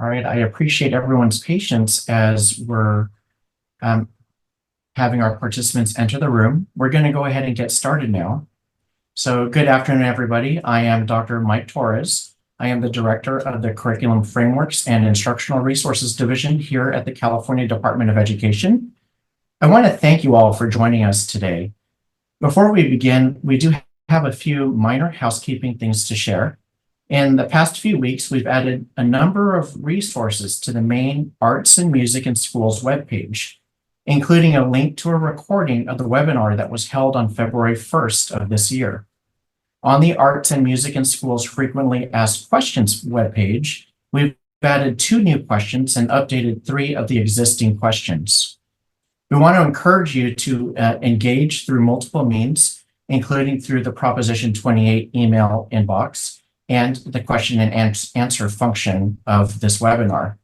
All right, I appreciate everyone's patience as we're um, having our participants enter the room. We're going to go ahead and get started now. So good afternoon, everybody. I am Dr. Mike Torres. I am the Director of the Curriculum Frameworks and Instructional Resources Division here at the California Department of Education. I want to thank you all for joining us today. Before we begin, we do have a few minor housekeeping things to share. In the past few weeks, we've added a number of resources to the main Arts and Music in Schools webpage, including a link to a recording of the webinar that was held on February 1st of this year. On the Arts and Music in Schools Frequently Asked Questions webpage, we've added 2 new questions and updated 3 of the existing questions. We want to encourage you to engage through multiple means, including through the Proposition 28 email inbox and the question and answer function of this webinar.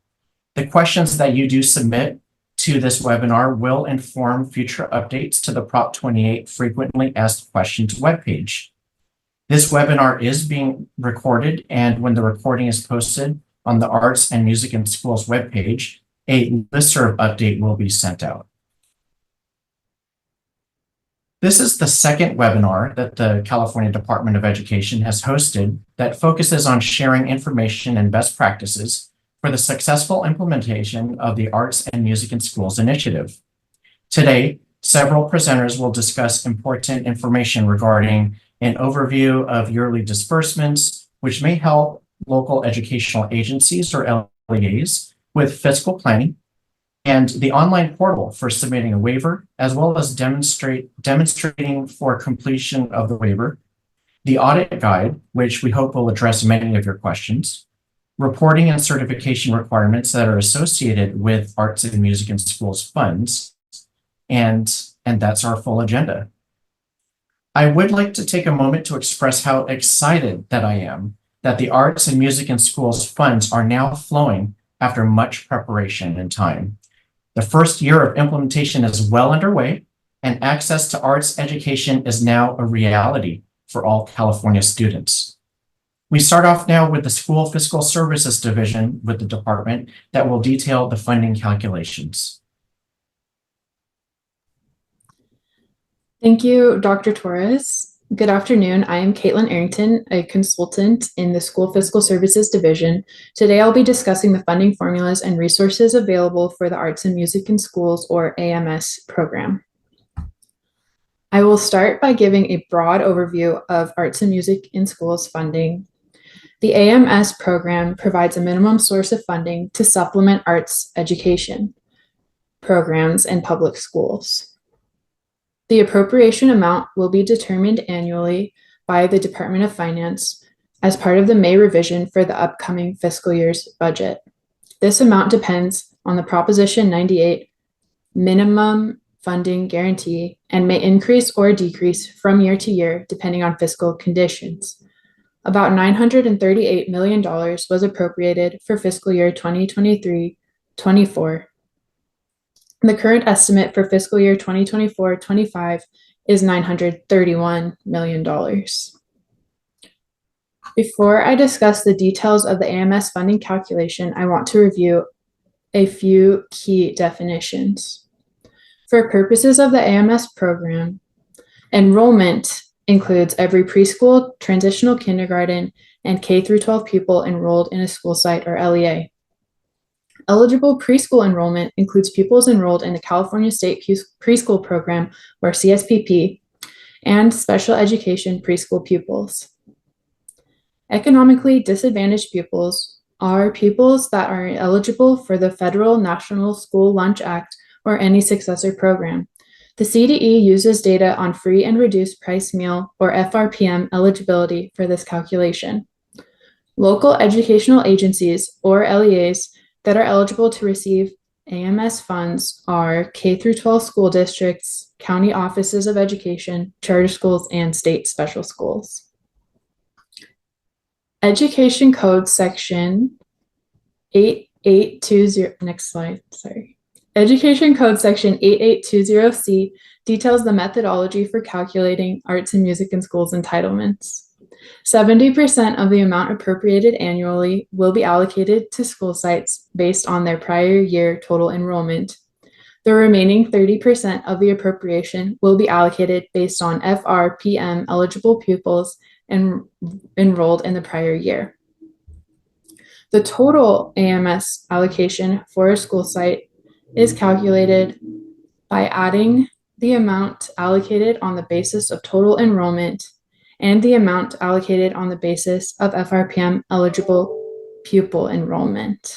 The questions that you do submit to this webinar will inform future updates to the Prop 28 Frequently Asked Questions webpage. This webinar is being recorded, and when the recording is posted on the Arts and Music in Schools webpage, a listserv update will be sent out. This is the second webinar that the California Department of Education has hosted that focuses on sharing information and best practices for the successful implementation of the Arts and Music in Schools initiative. Today, several presenters will discuss important information regarding an overview of yearly disbursements, which may help local educational agencies or LEAs with fiscal planning, and the online portal for submitting a waiver, as well as demonstrating for completion of the waiver, the audit guide, which we hope will address many of your questions, reporting and certification requirements that are associated with Arts and Music in Schools funds, and that's our full agenda. I would like to take a moment to express how excited that I am that the Arts and Music in Schools funds are now flowing after much preparation and time. The first year of implementation is well underway, and access to arts education is now a reality for all California students. We start off now with the School Fiscal Services Division with the department that will detail the funding calculations. Thank you, Dr. Torres. Good afternoon. I am Caitlin Arrington, a consultant in the School Fiscal Services Division. Today, I'll be discussing the funding formulas and resources available for the Arts and Music in Schools, or AMS program. I will start by giving a broad overview of Arts and Music in Schools funding. The AMS program provides a minimum source of funding to supplement arts education programs in public schools. The appropriation amount will be determined annually by the Department of Finance as part of the May revision for the upcoming fiscal year's budget. This amount depends on the Proposition 98 minimum funding guarantee and may increase or decrease from year to year depending on fiscal conditions. About $938 million was appropriated for fiscal year 2023-24. The current estimate for fiscal year 2024-25 is $931 million. Before I discuss the details of the AMS funding calculation, I want to review a few key definitions. For purposes of the AMS program, enrollment includes every preschool, transitional kindergarten, and K-12 pupil enrolled in a school site or LEA. Eligible preschool enrollment includes pupils enrolled in the California State Preschool Program, or CSPP, and special education preschool pupils. Economically disadvantaged pupils are pupils that are eligible for the Federal National School Lunch Act or any successor program. The CDE uses data on free and reduced price meal, or FRPM, eligibility for this calculation. Local educational agencies, or LEAs, that are eligible to receive AMS funds are K-12 school districts, county offices of education, charter schools, and state special schools. Education Code Section 8820, next slide, sorry. Education Code Section 8820C details the methodology for calculating arts and music in schools entitlements. 70% of the amount appropriated annually will be allocated to school sites based on their prior year total enrollment. The remaining 30% of the appropriation will be allocated based on FRPM eligible pupils enrolled in the prior year. The total AMS allocation for a school site is calculated by adding the amount allocated on the basis of total enrollment and the amount allocated on the basis of FRPM eligible pupil enrollment.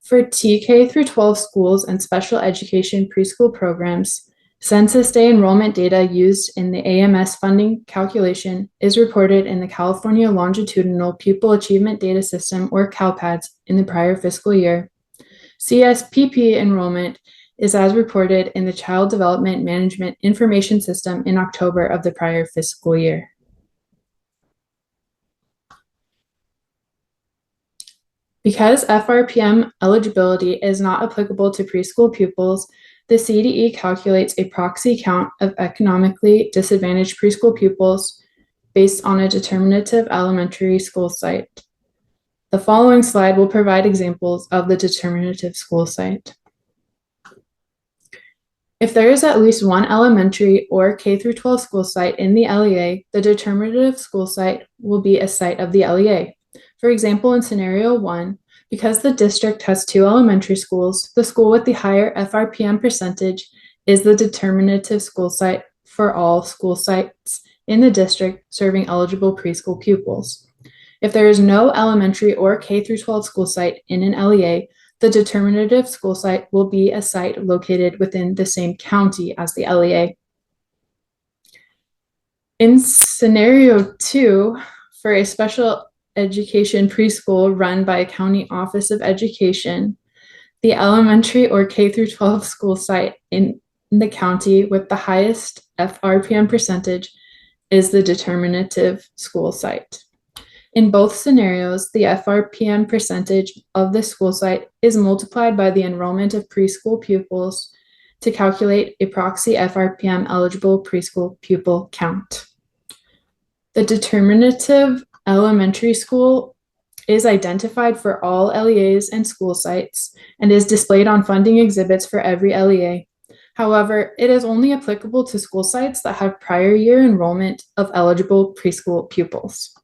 For TK through 12 schools and special education preschool programs, Census Day enrollment data used in the AMS funding calculation is reported in the California Longitudinal Pupil Achievement Data System, or CalPADS, in the prior fiscal year. CSPP enrollment is as reported in the Child Development Management Information System in October of the prior fiscal year. Because FRPM eligibility is not applicable to preschool pupils, the CDE calculates a proxy count of economically disadvantaged preschool pupils based on a determinative elementary school site. The following slide will provide examples of the determinative school site. If there is at least one elementary or K through 12 school site in the LEA, the determinative school site will be a site of the LEA. For example, in scenario 1, because the district has 2 elementary schools, the school with the higher FRPM percentage is the determinative school site for all school sites in the district serving eligible preschool pupils. If there is no elementary or K through 12 school site in an LEA, the determinative school site will be a site located within the same county as the LEA. In scenario 2, for a special education preschool run by a county office of education, the elementary or K through 12 school site in the county with the highest FRPM percentage is the determinative school site. In both scenarios, the FRPM percentage of the school site is multiplied by the enrollment of preschool pupils to calculate a proxy FRPM eligible preschool pupil count. The determinative elementary school is identified for all LEAs and school sites and is displayed on funding exhibits for every LEA. However, it is only applicable to school sites that have prior year enrollment of eligible preschool pupils.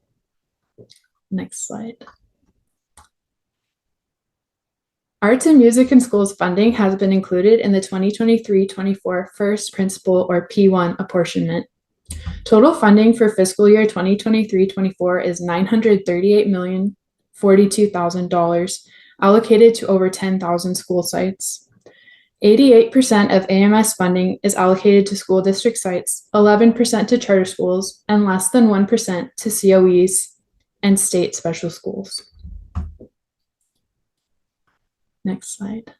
Next slide. Arts and Music in Schools funding has been included in the 2023-24 First Principal or P1 apportionment. Total funding for fiscal year 2023-24 is $938,042,000 allocated to over 10,000 school sites. 88% of AMS funding is allocated to school district sites, 11% to charter schools, and less than 1% to COEs and state special schools. Next slide.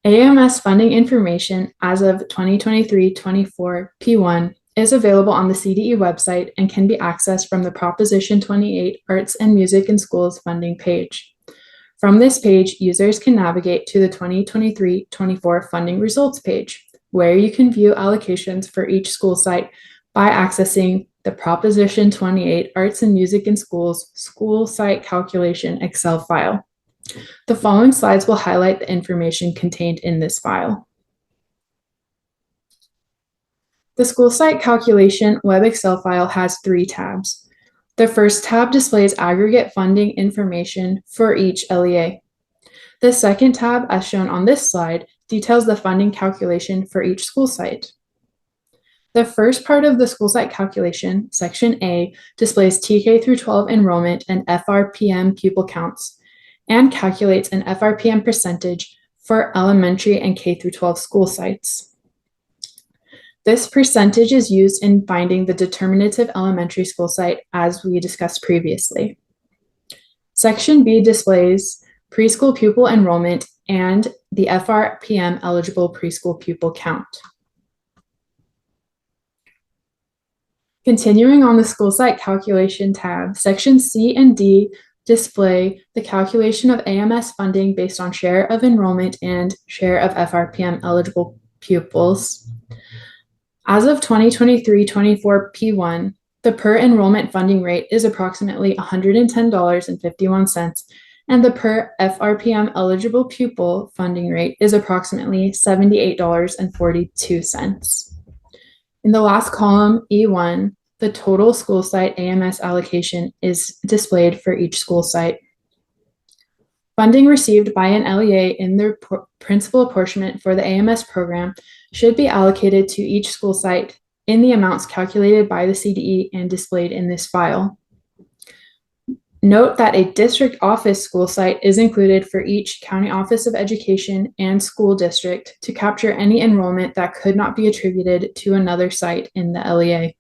AMS funding information as of 2023-24 P1 is available on the CDE website and can be accessed from the Proposition 28 Arts and Music in Schools funding page. From this page, users can navigate to the 2023-24 funding results page, where you can view allocations for each school site by accessing the Proposition 28 Arts and Music in Schools school site calculation Excel file. The following slides will highlight the information contained in this file. The school site calculation web Excel file has 3 tabs. The first tab displays aggregate funding information for each LEA. The second tab, as shown on this slide, details the funding calculation for each school site. The first part of the school site calculation, section A, displays TK through 12 enrollment and FRPM pupil counts and calculates an FRPM percentage for elementary and K through 12 school sites. This percentage is used in finding the determinative elementary school site as we discussed previously. Section B displays preschool pupil enrollment and the FRPM eligible preschool pupil count. Continuing on the school site calculation tab, sections C and D display the calculation of AMS funding based on share of enrollment and share of FRPM eligible pupils. As of 2023-24 P1, the per enrollment funding rate is approximately $110.51, and the per FRPM eligible pupil funding rate is approximately $78.42. In the last column, E1, the total school site AMS allocation is displayed for each school site. Funding received by an LEA in their principal apportionment for the AMS program should be allocated to each school site in the amounts calculated by the CDE and displayed in this file. Note that a district office school site is included for each County Office of Education and school district to capture any enrollment that could not be attributed to another site in the LEA.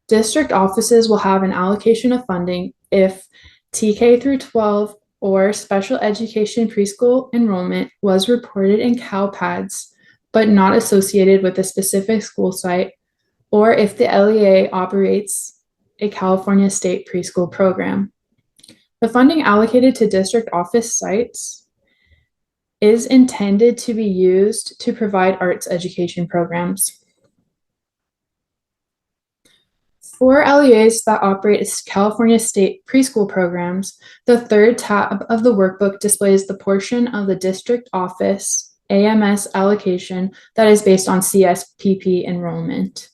District offices will have an allocation of funding if TK through 12 or special education preschool enrollment was reported in CalPADS, but not associated with a specific school site, or if the LEA operates a California state preschool program. The funding allocated to district office sites is intended to be used to provide arts education programs. For LEAs that operate as California state preschool programs, the third tab of the workbook displays the portion of the district office AMS allocation that is based on CSPP enrollment.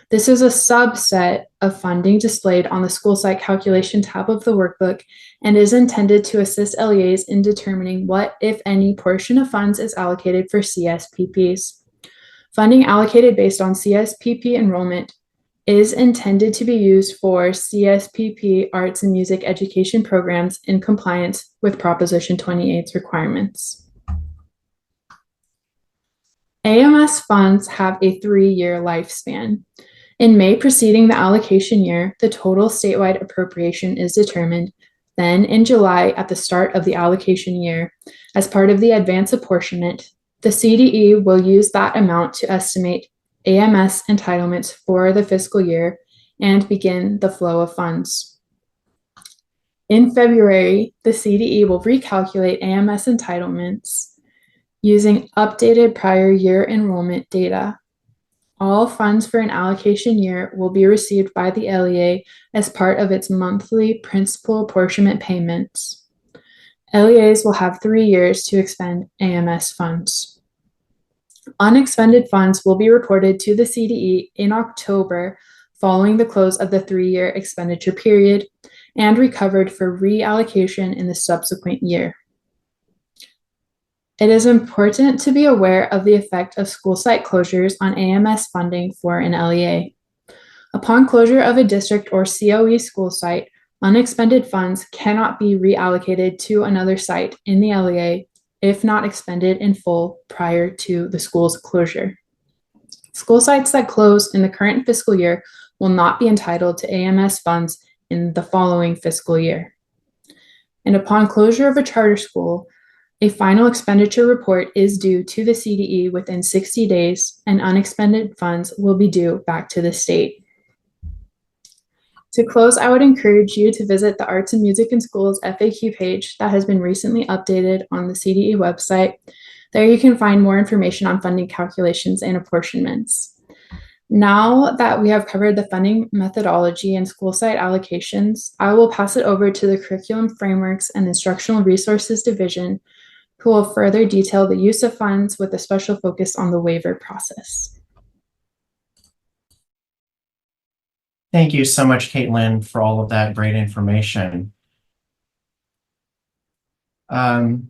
This is a subset of funding displayed on the school site calculation tab of the workbook and is intended to assist LEAs in determining what, if any, portion of funds is allocated for CSPPs. Funding allocated based on CSPP enrollment is intended to be used for CSPP arts and music education programs in compliance with Proposition 28's requirements. AMS funds have a 3-year lifespan. In May preceding the allocation year, the total statewide appropriation is determined. Then in July, at the start of the allocation year, as part of the advance apportionment, the CDE will use that amount to estimate AMS entitlements for the fiscal year and begin the flow of funds. In February, the CDE will recalculate AMS entitlements using updated prior year enrollment data. All funds for an allocation year will be received by the LEA as part of its monthly principal apportionment payments. LEAs will have 3 years to expend AMS funds. Unexpended funds will be reported to the CDE in October following the close of the 3-year expenditure period and recovered for reallocation in the subsequent year. It is important to be aware of the effect of school site closures on AMS funding for an LEA. Upon closure of a district or COE school site, unexpended funds cannot be reallocated to another site in the LEA if not expended in full prior to the school's closure. School sites that close in the current fiscal year will not be entitled to AMS funds in the following fiscal year. And upon closure of a charter school, a final expenditure report is due to the CDE within 60 days, and unexpended funds will be due back to the state. To close, I would encourage you to visit the Arts and Music in Schools FAQ page that has been recently updated on the CDE website. There you can find more information on funding calculations and apportionments. Now that we have covered the funding methodology and school site allocations, I will pass it over to the Curriculum Frameworks and Instructional Resources Division, who will further detail the use of funds with a special focus on the waiver process. Thank you so much, Caitlin, for all of that great information. All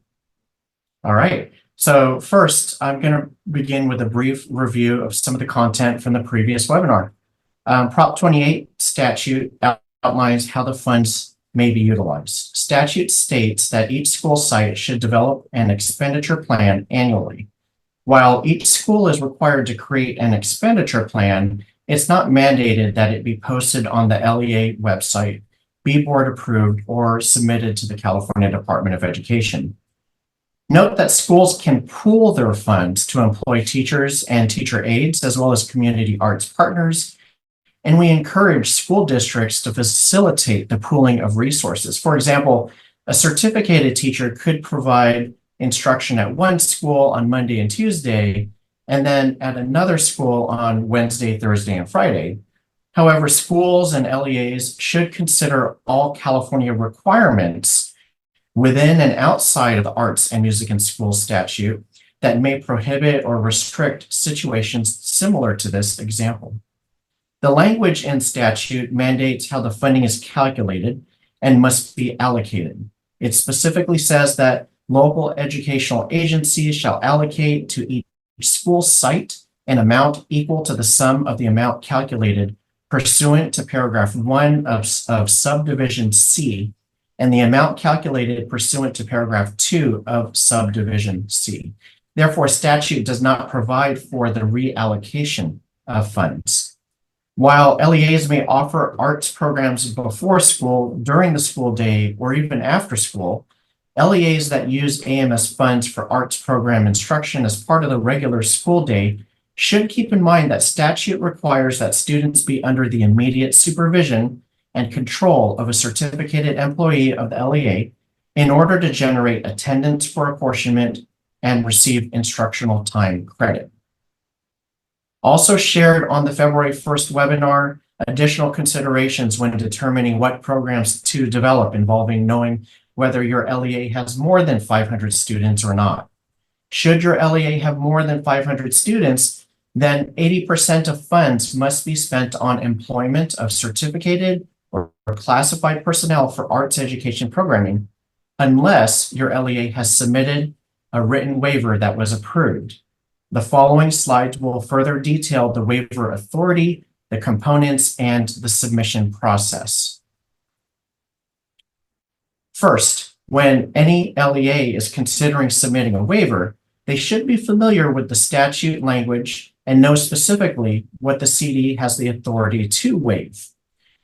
right. So first, I'm going to begin with a brief review of some of the content from the previous webinar. Prop 28 statute outlines how the funds may be utilized. Statute states that each school site should develop an expenditure plan annually. While each school is required to create an expenditure plan, it's not mandated that it be posted on the LEA website, be board approved, or submitted to the California Department of Education. Note that schools can pool their funds to employ teachers and teacher aides, as well as community arts partners, and we encourage school districts to facilitate the pooling of resources. For example, a certificated teacher could provide instruction at one school on Monday and Tuesday, and then at another school on Wednesday, Thursday, and Friday. However, schools and LEAs should consider all California requirements within and outside of the Arts and Music in Schools statute that may prohibit or restrict situations similar to this example. The language in statute mandates how the funding is calculated and must be allocated. It specifically says that local educational agencies shall allocate to each school site an amount equal to the sum of the amount calculated pursuant to paragraph 1 of subdivision C and the amount calculated pursuant to paragraph 2 of subdivision C. Therefore, statute does not provide for the reallocation of funds. While LEAs may offer arts programs before school, during the school day, or even after school, LEAs that use AMS funds for arts program instruction as part of the regular school day should keep in mind that statute requires that students be under the immediate supervision and control of a certificated employee of the LEA in order to generate attendance for apportionment and receive instructional time credit. Also shared on the February 1st webinar, additional considerations when determining what programs to develop involving knowing whether your LEA has more than 500 students or not. Should your LEA have more than 500 students, then 80% of funds must be spent on employment of certificated or classified personnel for arts education programming, unless your LEA has submitted a written waiver that was approved. The following slides will further detail the waiver authority, the components, and the submission process. First, when any LEA is considering submitting a waiver, they should be familiar with the statute language and know specifically what the CD has the authority to waive.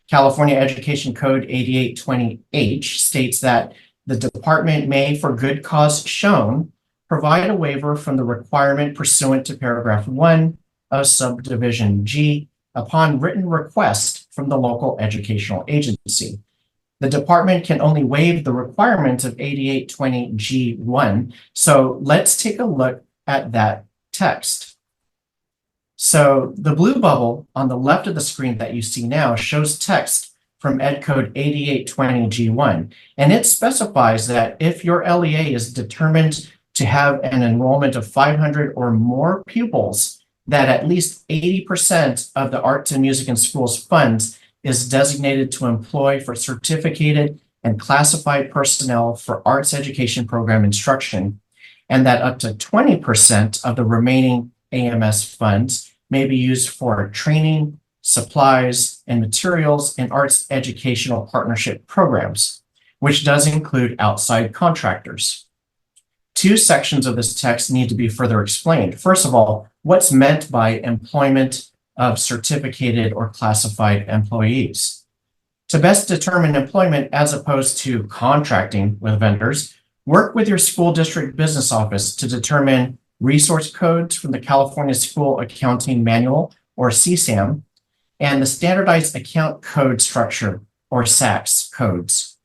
California Education Code 8820H states that the department may, for good cause shown, provide a waiver from the requirement pursuant to paragraph 1 of subdivision G upon written request from the local educational agency. The department can only waive the requirement of 8820G1. So let's take a look at that text. So the blue bubble on the left of the screen that you see now shows text from Ed Code 8820G1, and it specifies that if your LEA is determined to have an enrollment of 500 or more pupils, that at least 80% of the Arts and Music in Schools funds is designated to employ for certificated and classified personnel for arts education program instruction, and that up to 20% of the remaining AMS funds may be used for training, supplies, and materials in arts educational partnership programs, which does include outside contractors. Two sections of this text need to be further explained. First of all, what's meant by employment of certificated or classified employees? To best determine employment as opposed to contracting with vendors, work with your school district business office to determine resource codes from the California School Accounting Manual, or CSAM, and the Standardized Account Code Structure, or SACS codes.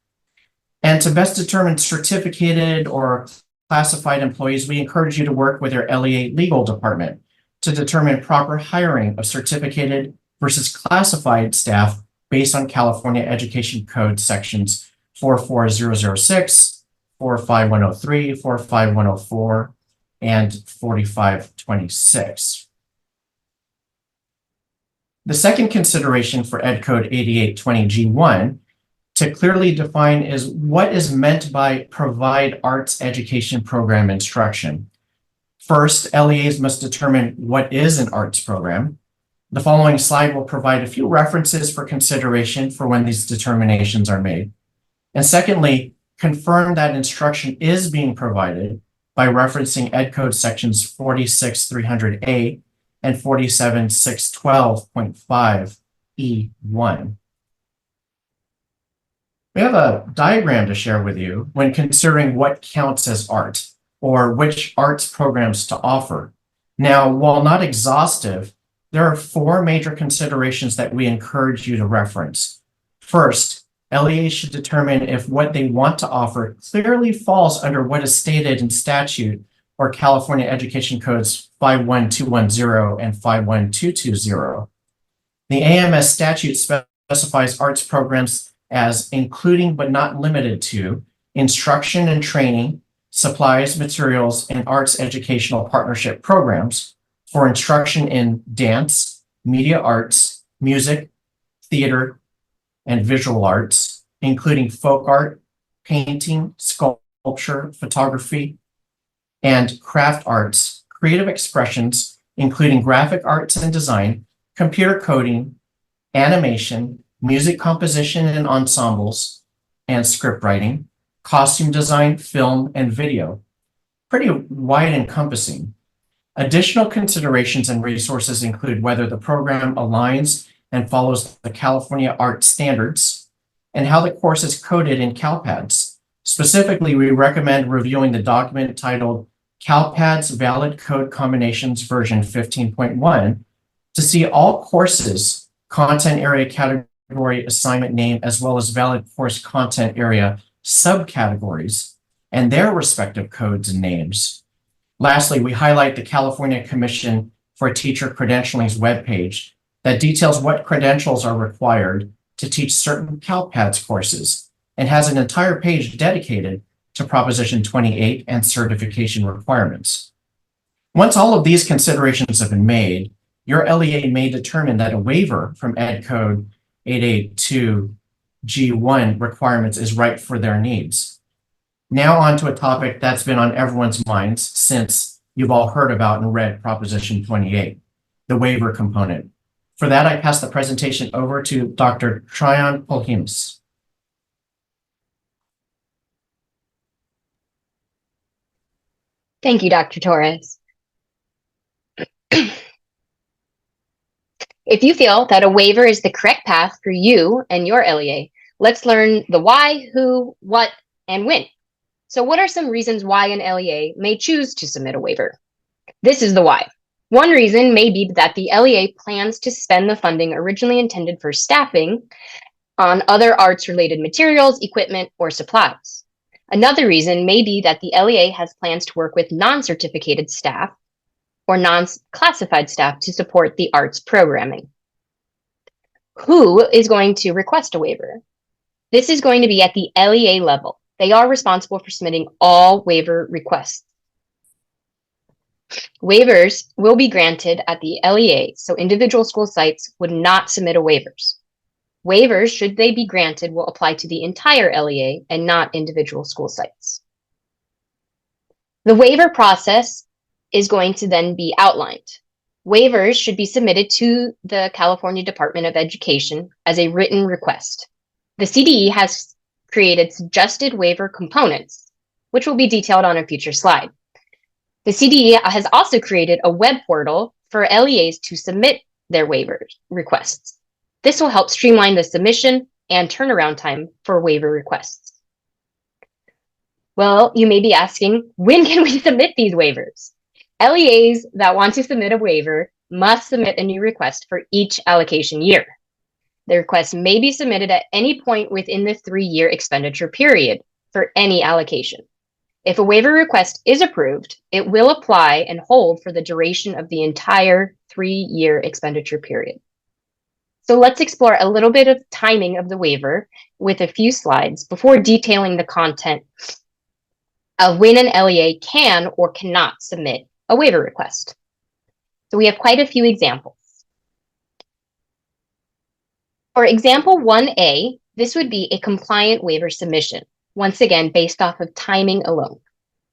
And to best determine certificated or classified employees, we encourage you to work with your LEA legal department to determine proper hiring of certificated versus classified staff based on California Education Code sections 44006, 45103, 45104, and 4526. The second consideration for Ed Code 8820G1 to clearly define is what is meant by provide arts education program instruction. First, LEAs must determine what is an arts program. The following slide will provide a few references for consideration for when these determinations are made. And secondly, confirm that instruction is being provided by referencing Ed Code sections 46300A and 47612.5E1. We have a diagram to share with you when considering what counts as art or which arts programs to offer. Now, while not exhaustive, there are four major considerations that we encourage you to reference. First, LEAs should determine if what they want to offer clearly falls under what is stated in statute or California Education Codes 51210 and 51220. The AMS statute specifies arts programs as including but not limited to instruction and training, supplies, materials, and arts educational partnership programs for instruction in dance, media arts, music, theater, and visual arts, including folk art, painting, sculpture, photography, and craft arts, creative expressions, including graphic arts and design, computer coding, animation, music composition and ensembles, and script writing, costume design, film, and video. Pretty wide encompassing. Additional considerations and resources include whether the program aligns and follows the California art standards and how the course is coded in CalPADS. Specifically, we recommend reviewing the document titled CalPADS Valid Code Combinations version 15.1 to see all courses, content area category assignment name, as well as valid course content area subcategories and their respective codes and names. Lastly, we highlight the California Commission for Teacher Credentialing's webpage that details what credentials are required to teach certain CalPADS courses and has an entire page dedicated to Proposition 28 and certification requirements. Once all of these considerations have been made, your LEA may determine that a waiver from Ed Code 882 G1 requirements is right for their needs. Now on to a topic that's been on everyone's minds since you've all heard about and read Proposition 28, the waiver component. For that, I pass the presentation over to Dr. Tryon Polhemus. Thank you, Dr. Torres. If you feel that a waiver is the correct path for you and your LEA, let's learn the why, who, what, and when. So what are some reasons why an LEA may choose to submit a waiver? This is the why. One reason may be that the LEA plans to spend the funding originally intended for staffing on other arts-related materials, equipment, or supplies. Another reason may be that the LEA has plans to work with non-certificated staff or non-classified staff to support the arts programming. Who is going to request a waiver? This is going to be at the LEA level. They are responsible for submitting all waiver requests. Waivers will be granted at the LEA, so individual school sites would not submit a waivers. Waivers, should they be granted, will apply to the entire LEA and not individual school sites. The waiver process is going to then be outlined. Waivers should be submitted to the California Department of Education as a written request. The CDE has created suggested waiver components, which will be detailed on a future slide. The CDE has also created a web portal for LEAs to submit their waiver requests. This will help streamline the submission and turnaround time for waiver requests. Well, you may be asking, when can we submit these waivers? LEAs that want to submit a waiver must submit a new request for each allocation year. The request may be submitted at any point within the 3-year expenditure period for any allocation. If a waiver request is approved, it will apply and hold for the duration of the entire 3-year expenditure period. So let's explore a little bit of timing of the waiver with a few slides before detailing the content of when an LEA can or cannot submit a waiver request. So we have quite a few examples. For example 1A, this would be a compliant waiver submission, once again based off of timing alone.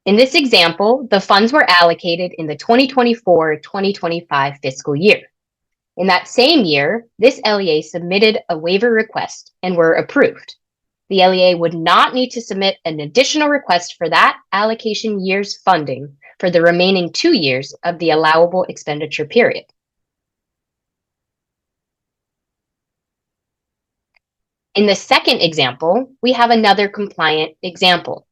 In this example, the funds were allocated in the 2024-2025 fiscal year. In that same year, this LEA submitted a waiver request and were approved. The LEA would not need to submit an additional request for that allocation year's funding for the remaining 2 years of the allowable expenditure period. In the second example, we have another compliant example.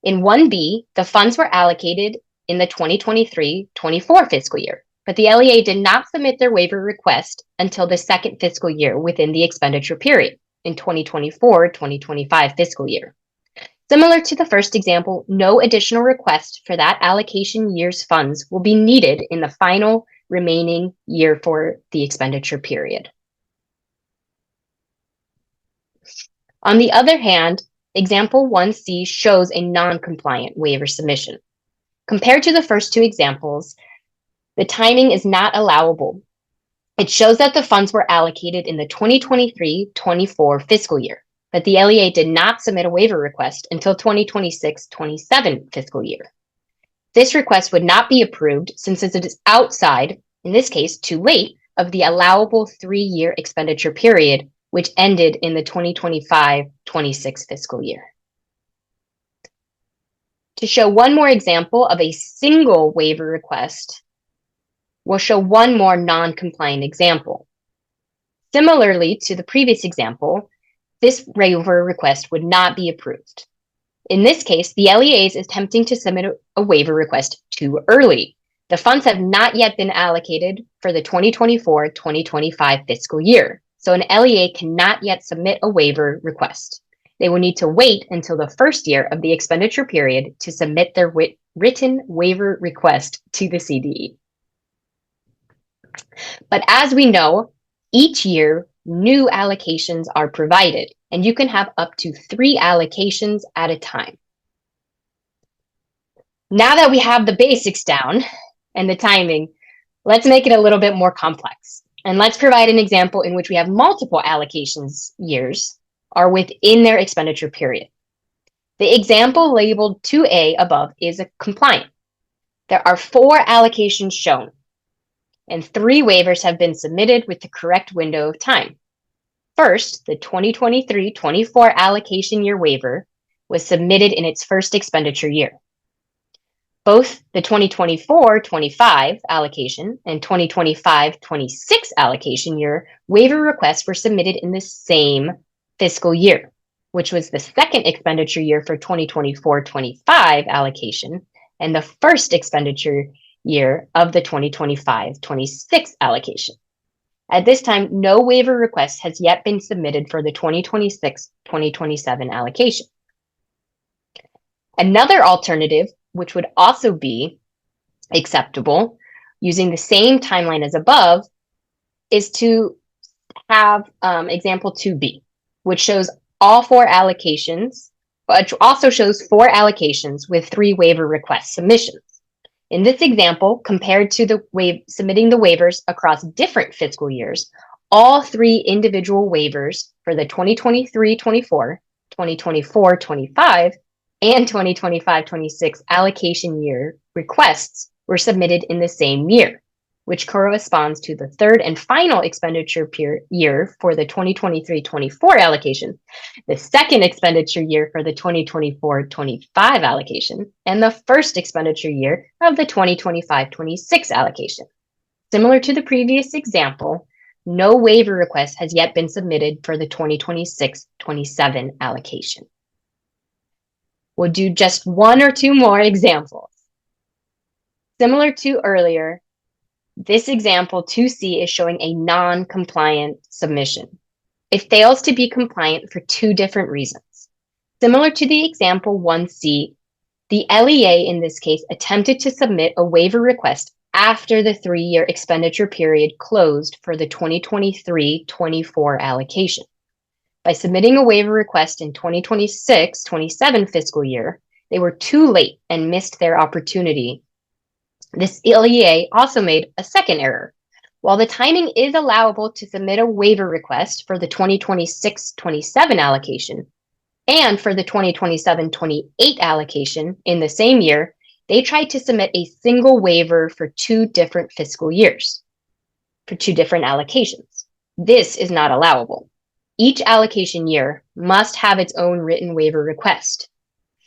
In 1B, the funds were allocated in the 2023-24 fiscal year, but the LEA did not submit their waiver request until the second fiscal year within the expenditure period in 2024-2025 fiscal year. Similar to the first example, no additional request for that allocation year's funds will be needed in the final remaining year for the expenditure period. On the other hand, example 1C shows a non-compliant waiver submission. Compared to the first two examples, the timing is not allowable. It shows that the funds were allocated in the 2023-24 fiscal year, but the LEA did not submit a waiver request until 2026-27 fiscal year. This request would not be approved since it is outside, in this case, too late, of the allowable 3-year expenditure period, which ended in the 2025-26 fiscal year. To show one more example of a single waiver request, we'll show one more non-compliant example. Similarly to the previous example, this waiver request would not be approved. In this case, the LEA is attempting to submit a waiver request too early. The funds have not yet been allocated for the 2024-2025 fiscal year, so an LEA cannot yet submit a waiver request. They will need to wait until the first year of the expenditure period to submit their written waiver request to the CDE. But as we know, each year, new allocations are provided, and you can have up to 3 allocations at a time. Now that we have the basics down and the timing, let's make it a little bit more complex. And let's provide an example in which we have multiple allocations years are within their expenditure period. The example labeled 2A above is a compliant. There are 4 allocations shown, and 3 waivers have been submitted with the correct window of time. First, the 2023-24 allocation year waiver was submitted in its first expenditure year. Both the 2024-25 allocation and 2025-26 allocation year waiver requests were submitted in the same fiscal year, which was the second expenditure year for 2024-25 allocation and the first expenditure year of the 2025-26 allocation. At this time, no waiver request has yet been submitted for the 2026-2027 allocation. Another alternative, which would also be acceptable using the same timeline as above, is to have example 2B, which shows all 4 allocations, but also shows 4 allocations with 3 waiver request submissions. In this example, compared to the submitting the waivers across different fiscal years, all 3 individual waivers for the 2023-24, 2024-25, and 2025-26 allocation year requests were submitted in the same year, which corresponds to the third and final expenditure year for the 2023-24 allocation, the second expenditure year for the 2024-25 allocation, and the first expenditure year of the 2025-26 allocation. Similar to the previous example, no waiver request has yet been submitted for the 2026-27 allocation. We'll do just 1 or 2 more examples. Similar to earlier, this example 2C is showing a non-compliant submission. It fails to be compliant for 2 different reasons. Similar to the example 1C, the LEA in this case attempted to submit a waiver request after the 3-year expenditure period closed for the 2023-24 allocation. By submitting a waiver request in 2026-27 fiscal year, they were too late and missed their opportunity. This LEA also made a second error. While the timing is allowable to submit a waiver request for the 2026-27 allocation and for the 2027-28 allocation in the same year, they tried to submit a single waiver for 2 different fiscal years, for 2 different allocations. This is not allowable. Each allocation year must have its own written waiver request.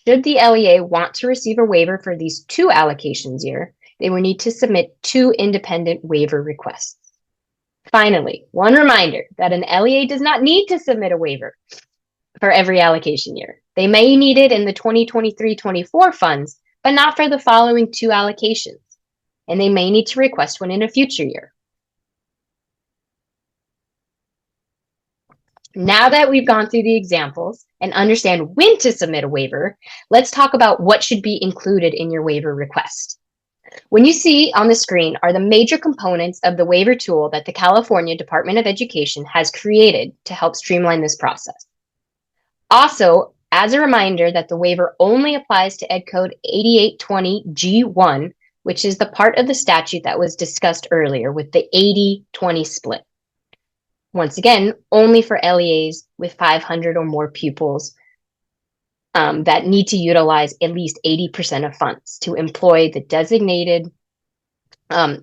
Should the LEA want to receive a waiver for these 2 allocations year, they will need to submit 2 independent waiver requests. Finally, one reminder that an LEA does not need to submit a waiver for every allocation year. They may need it in the 2023-24 funds, but not for the following 2 allocations, and they may need to request one in a future year. Now that we've gone through the examples and understand when to submit a waiver, let's talk about what should be included in your waiver request. What you see on the screen are the major components of the waiver tool that the California Department of Education has created to help streamline this process. Also, as a reminder that the waiver only applies to Ed Code 8820 G1, which is the part of the statute that was discussed earlier with the 80-20 split. Once again, only for LEAs with 500 or more pupils that need to utilize at least 80% of funds to employ the designated, to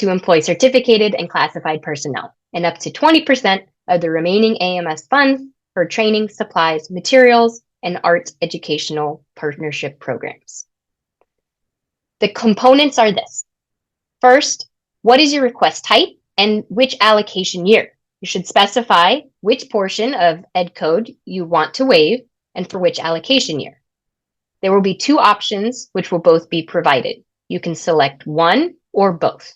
employ certificated and classified personnel, and up to 20% of the remaining AMS funds for training, supplies, materials, and arts educational partnership programs. The components are this. First, what is your request type and which allocation year? You should specify which portion of Ed Code you want to waive and for which allocation year. There will be two options which will both be provided. You can select one or both.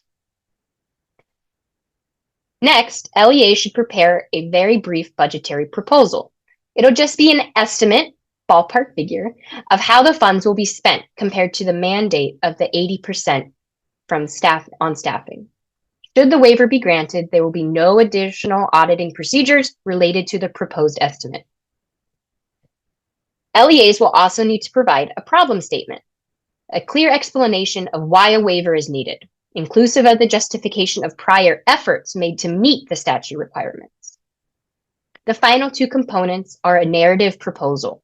Next, LEA should prepare a very brief budgetary proposal. It'll just be an estimate, ballpark figure, of how the funds will be spent compared to the mandate of the 80% from staff on staffing. Should the waiver be granted, there will be no additional auditing procedures related to the proposed estimate. LEAs will also need to provide a problem statement, a clear explanation of why a waiver is needed, inclusive of the justification of prior efforts made to meet the statute requirements. The final two components are a narrative proposal.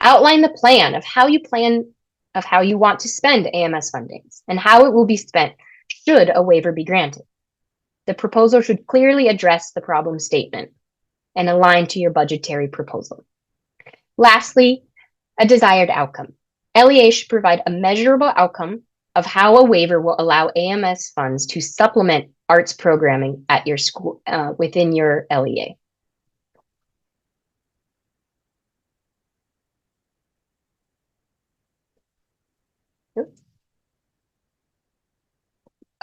Outline the plan of how you want to spend AMS fundings and how it will be spent should a waiver be granted. The proposal should clearly address the problem statement and align to your budgetary proposal. Lastly, a desired outcome. LEA should provide a measurable outcome of how a waiver will allow AMS funds to supplement arts programming at your school within your LEA.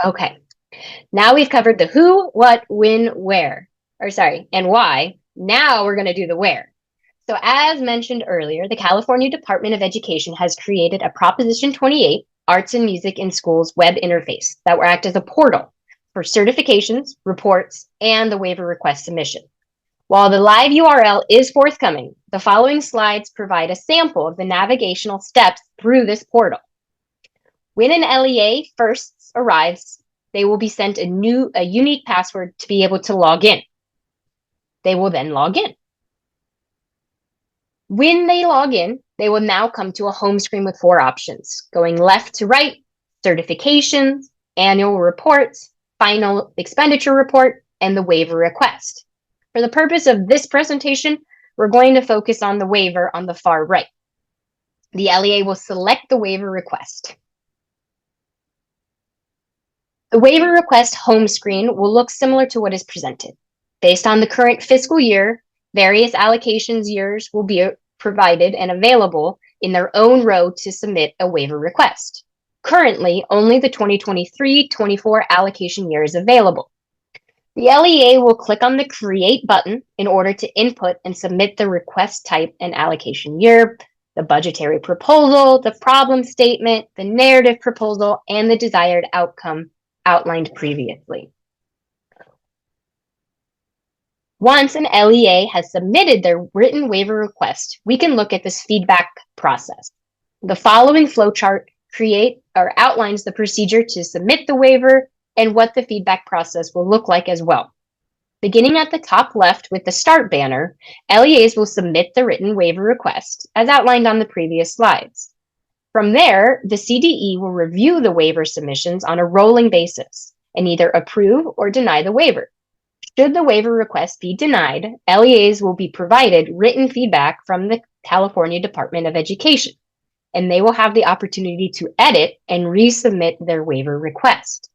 Okay, now we've covered the who, what, when, where, and why. Now we're going to do the where. So as mentioned earlier, the California Department of Education has created a Proposition 28 Arts and Music in Schools web interface that will act as a portal for certifications, reports, and the waiver request submission. While the live URL is forthcoming, the following slides provide a sample of the navigational steps through this portal. When an LEA first arrives, they will be sent a unique password to be able to log in. They will then log in. When they log in, they will now come to a home screen with 4 options, going left to right: certifications, annual reports, final expenditure report, and the waiver request. For the purpose of this presentation, we're going to focus on the waiver on the far right. The LEA will select the waiver request. The waiver request home screen will look similar to what is presented. Based on the current fiscal year, various allocations years will be provided and available in their own row to submit a waiver request. Currently, only the 2023-24 allocation year is available. The LEA will click on the Create button in order to input and submit the request type and allocation year, the budgetary proposal, the problem statement, the narrative proposal, and the desired outcome outlined previously. Once an LEA has submitted their written waiver request, we can look at this feedback process. The following flowchart outlines the procedure to submit the waiver and what the feedback process will look like as well. Beginning at the top left with the Start banner, LEAs will submit the written waiver request, as outlined on the previous slides. From there, the CDE will review the waiver submissions on a rolling basis and either approve or deny the waiver. Should the waiver request be denied, LEAs will be provided written feedback from the California Department of Education, and they will have the opportunity to edit and resubmit their waiver request.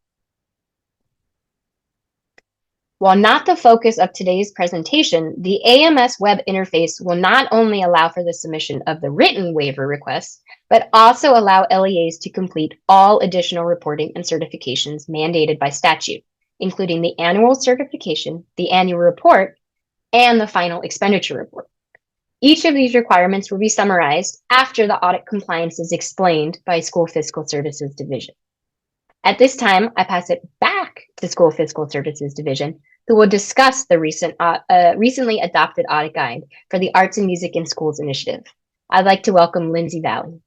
While not the focus of today's presentation, the AMS web interface will not only allow for the submission of the written waiver requests, but also allow LEAs to complete all additional reporting and certifications mandated by statute, including the annual certification, the annual report, and the final expenditure report. Each of these requirements will be summarized after the audit compliance is explained by School Fiscal Services Division. At this time, I pass it back to School Fiscal Services Division, who will discuss the recently adopted audit guide for the Arts and Music in Schools initiative. I'd like to welcome Lindsay Valley.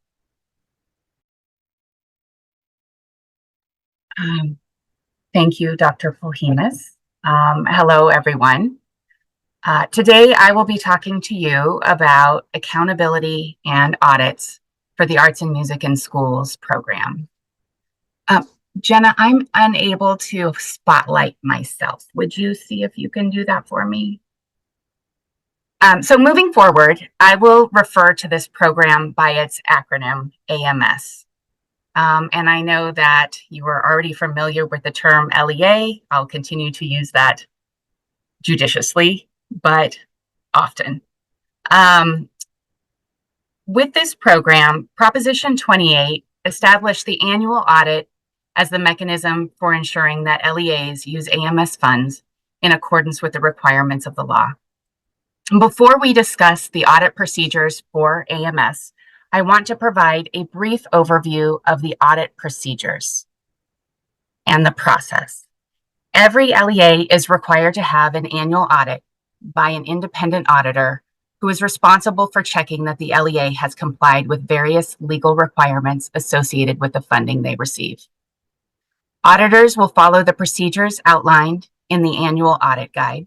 Thank you, Dr. Fulhimus. Hello, everyone. Today, I will be talking to you about accountability and audits for the Arts and Music in Schools program. Jenna, I'm unable to spotlight myself. Would you see if you can do that for me? So moving forward, I will refer to this program by its acronym, AMS. And I know that you are already familiar with the term LEA. I'll continue to use that judiciously, but often. With this program, Proposition 28 established the annual audit as the mechanism for ensuring that LEAs use AMS funds in accordance with the requirements of the law. Before we discuss the audit procedures for AMS, I want to provide a brief overview of the audit procedures and the process. Every LEA is required to have an annual audit by an independent auditor who is responsible for checking that the LEA has complied with various legal requirements associated with the funding they receive. Auditors will follow the procedures outlined in the annual audit guide.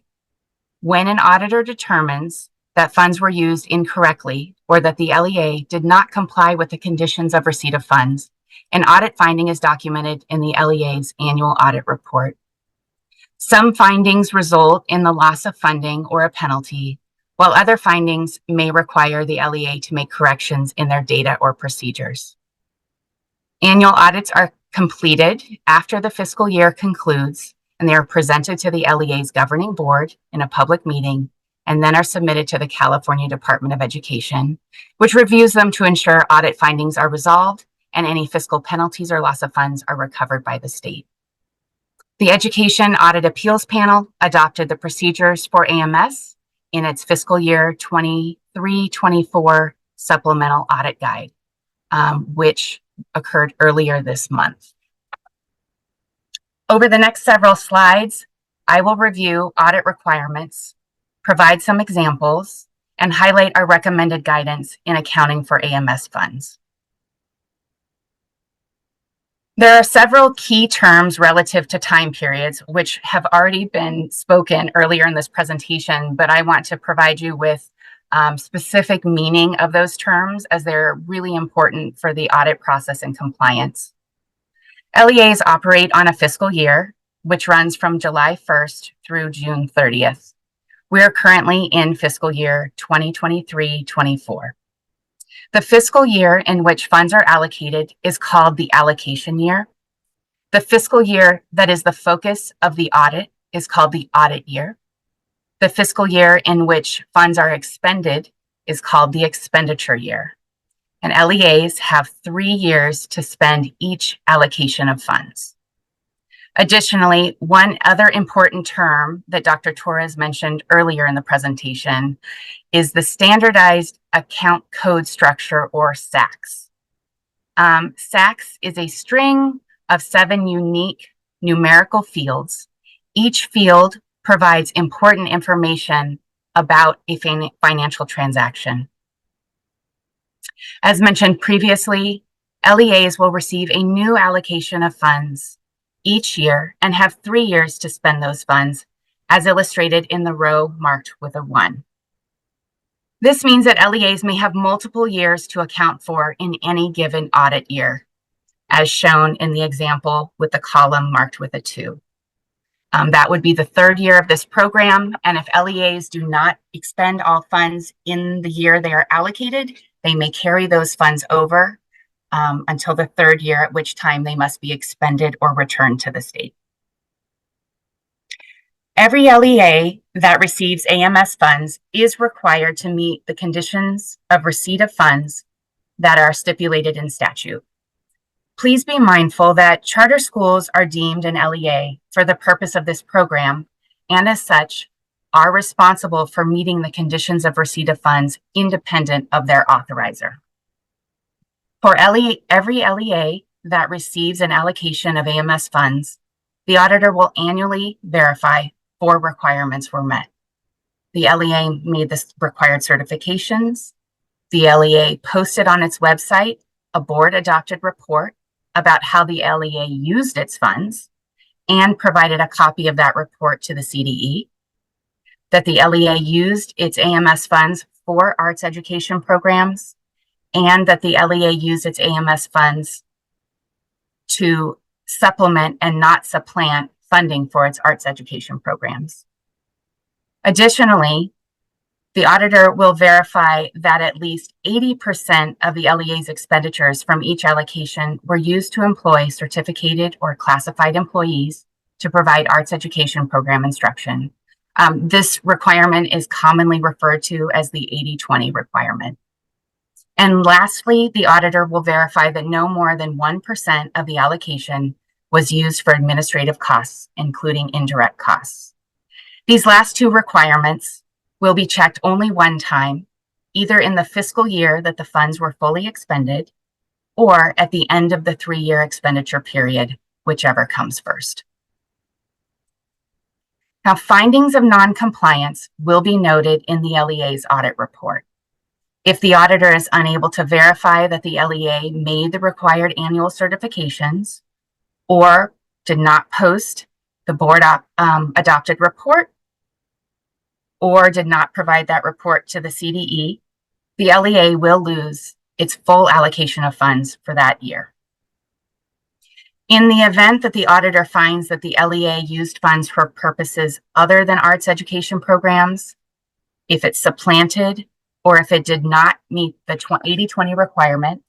When an auditor determines that funds were used incorrectly or that the LEA did not comply with the conditions of receipt of funds, an audit finding is documented in the LEA's annual audit report. Some findings result in the loss of funding or a penalty, while other findings may require the LEA to make corrections in their data or procedures. Annual audits are completed after the fiscal year concludes, and they are presented to the LEA's governing board in a public meeting, and then are submitted to the California Department of Education, which reviews them to ensure audit findings are resolved and any fiscal penalties or loss of funds are recovered by the state. The Education Audit Appeals Panel adopted the procedures for AMS in its fiscal year 23-24 supplemental audit guide, which occurred earlier this month. Over the next several slides, I will review audit requirements, provide some examples, and highlight our recommended guidance in accounting for AMS funds. There are several key terms relative to time periods, which have already been spoken earlier in this presentation, but I want to provide you with specific meaning of those terms as they're really important for the audit process and compliance. LEAs operate on a fiscal year, which runs from July 1st through June 30th. We are currently in fiscal year 2023-24. The fiscal year in which funds are allocated is called the allocation year. The fiscal year that is the focus of the audit is called the audit year. The fiscal year in which funds are expended is called the expenditure year. And LEAs have 3 years to spend each allocation of funds. Additionally, one other important term that Dr. Torres mentioned earlier in the presentation is the Standardized Account Code Structure, or SACS. SACS is a string of 7 unique numerical fields. Each field provides important information about a financial transaction. As mentioned previously, LEAs will receive a new allocation of funds each year and have 3 years to spend those funds, as illustrated in the row marked with a 1. This means that LEAs may have multiple years to account for in any given audit year, as shown in the example with the column marked with a 2. That would be the 3rd year of this program, and if LEAs do not expend all funds in the year they are allocated, they may carry those funds over until the 3rd year, at which time they must be expended or returned to the state. Every LEA that receives AMS funds is required to meet the conditions of receipt of funds that are stipulated in statute. Please be mindful that charter schools are deemed an LEA for the purpose of this program, and as such, are responsible for meeting the conditions of receipt of funds independent of their authorizer. For every LEA that receives an allocation of AMS funds, the auditor will annually verify 4 requirements were met. The LEA made the required certifications. The LEA posted on its website a board-adopted report about how the LEA used its funds and provided a copy of that report to the CDE. That the LEA used its AMS funds for arts education programs, and that the LEA used its AMS funds to supplement and not supplant funding for its arts education programs. Additionally, the auditor will verify that at least 80% of the LEA's expenditures from each allocation were used to employ certificated or classified employees to provide arts education program instruction. This requirement is commonly referred to as the 80-20 requirement. And lastly, the auditor will verify that no more than 1% of the allocation was used for administrative costs, including indirect costs. These last 2 requirements will be checked only one time, either in the fiscal year that the funds were fully expended or at the end of the 3-year expenditure period, whichever comes first. Now, findings of non-compliance will be noted in the LEA's audit report. If the auditor is unable to verify that the LEA made the required annual certifications or did not post the board adopted report or did not provide that report to the CDE, the LEA will lose its full allocation of funds for that year. In the event that the auditor finds that the LEA used funds for purposes other than arts education programs, if it supplanted or if it did not meet the 80-20 requirement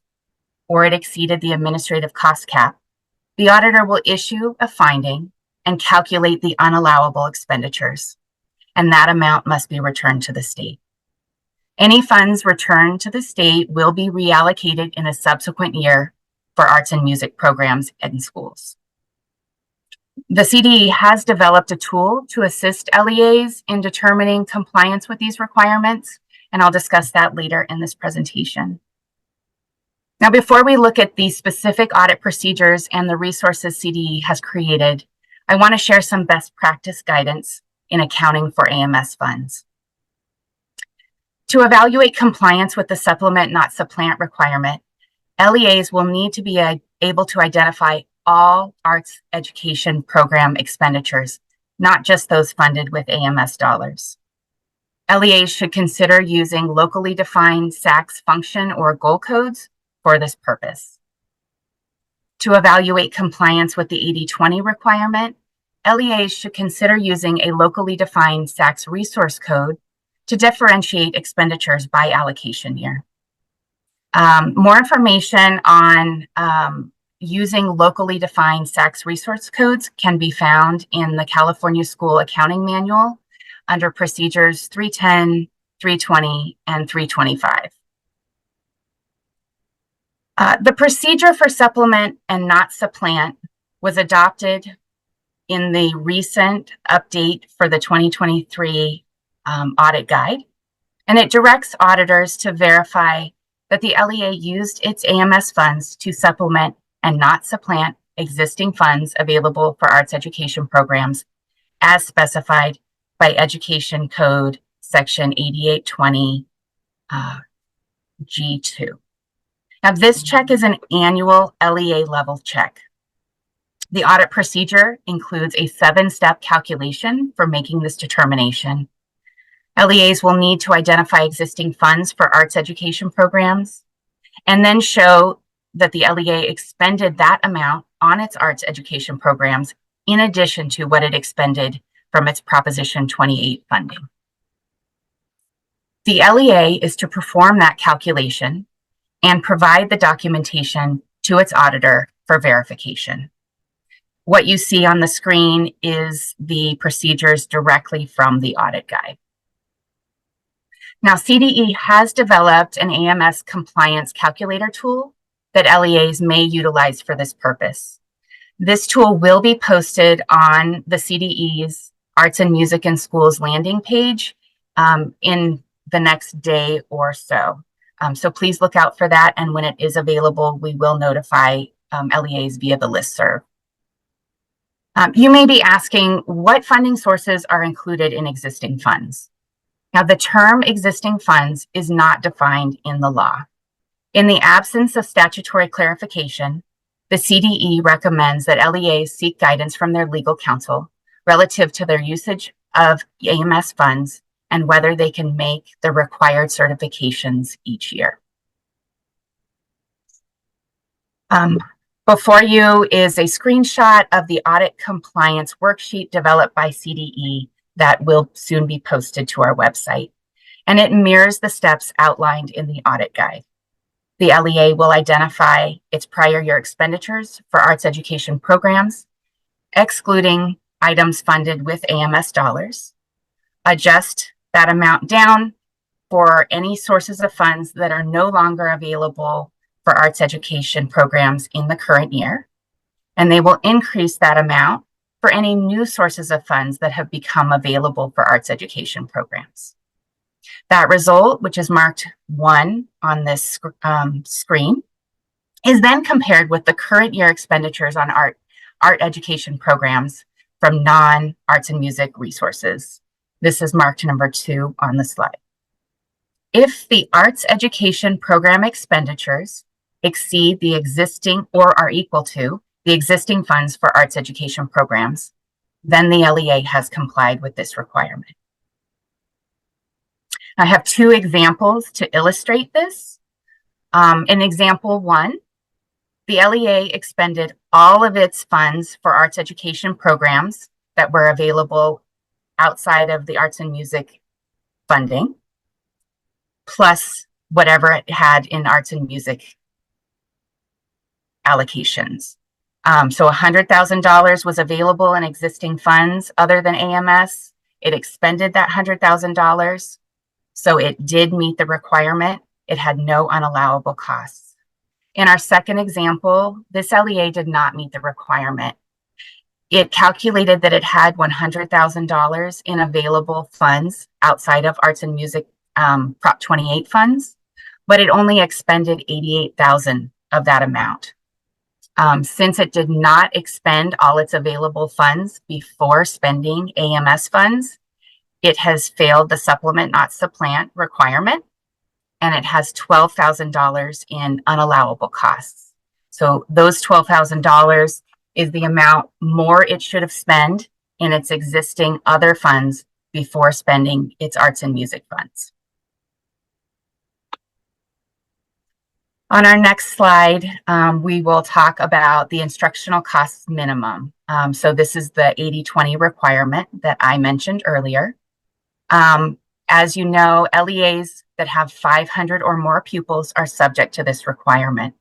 or it exceeded the administrative cost cap, the auditor will issue a finding and calculate the unallowable expenditures, and that amount must be returned to the state. Any funds returned to the state will be reallocated in a subsequent year for arts and music programs in schools. The CDE has developed a tool to assist LEAs in determining compliance with these requirements, and I'll discuss that later in this presentation. Now, before we look at the specific audit procedures and the resources CDE has created, I want to share some best practice guidance in accounting for AMS funds. To evaluate compliance with the supplement not supplant requirement, LEAs will need to be able to identify all arts education program expenditures, not just those funded with AMS dollars. LEAs should consider using locally defined SACS function or goal codes for this purpose. To evaluate compliance with the 80-20 requirement, LEAs should consider using a locally defined SACS resource code to differentiate expenditures by allocation year. More information on using locally defined SACS resource codes can be found in the California School Accounting Manual under Procedures 310, 320, and 325. The procedure for supplement and not supplant was adopted in the recent update for the 2023 audit guide, and it directs auditors to verify that the LEA used its AMS funds to supplement and not supplant existing funds available for arts education programs as specified by Education Code Section 8820 G2. Now, this check is an annual LEA level check. The audit procedure includes a 7-step calculation for making this determination. LEAs will need to identify existing funds for arts education programs and then show that the LEA expended that amount on its arts education programs in addition to what it expended from its Proposition 28 funding. The LEA is to perform that calculation and provide the documentation to its auditor for verification. What you see on the screen is the procedures directly from the audit guide. Now, CDE has developed an AMS compliance calculator tool that LEAs may utilize for this purpose. This tool will be posted on the CDE's Arts and Music in Schools landing page in the next day or so. So please look out for that. And when it is available, we will notify LEAs via the listserv. You may be asking what funding sources are included in existing funds. Now, the term existing funds is not defined in the law. In the absence of statutory clarification, the CDE recommends that LEAs seek guidance from their legal counsel relative to their usage of AMS funds and whether they can make the required certifications each year. Before you is a screenshot of the audit compliance worksheet developed by CDE that will soon be posted to our website. And it mirrors the steps outlined in the audit guide. The LEA will identify its prior year expenditures for arts education programs, excluding items funded with AMS dollars, adjust that amount down for any sources of funds that are no longer available for arts education programs in the current year, and they will increase that amount for any new sources of funds that have become available for arts education programs. That result, which is marked 1 on this screen, is then compared with the current year expenditures on art education programs from non-arts and music resources. This is marked number 2 on the slide. If the arts education program expenditures exceed the existing or are equal to the existing funds for arts education programs, then the LEA has complied with this requirement. I have 2 examples to illustrate this. In example 1, the LEA expended all of its funds for arts education programs that were available outside of the arts and music funding, plus whatever it had in arts and music allocations. So $100,000 was available in existing funds other than AMS. It expended that $100,000. So it did meet the requirement. It had no unallowable costs. In our second example, this LEA did not meet the requirement. It calculated that it had $100,000 in available funds outside of arts and music Prop 28 funds, but it only expended $88,000 of that amount. Since it did not expend all its available funds before spending AMS funds, it has failed the supplement not supplant requirement, and it has $12,000 in unallowable costs. So those $12,000 is the amount more it should have spent in its existing other funds before spending its arts and music funds. On our next slide, we will talk about the instructional costs minimum. So this is the 80-20 requirement that I mentioned earlier. As you know, LEAs that have 500 or more pupils are subject to this requirement.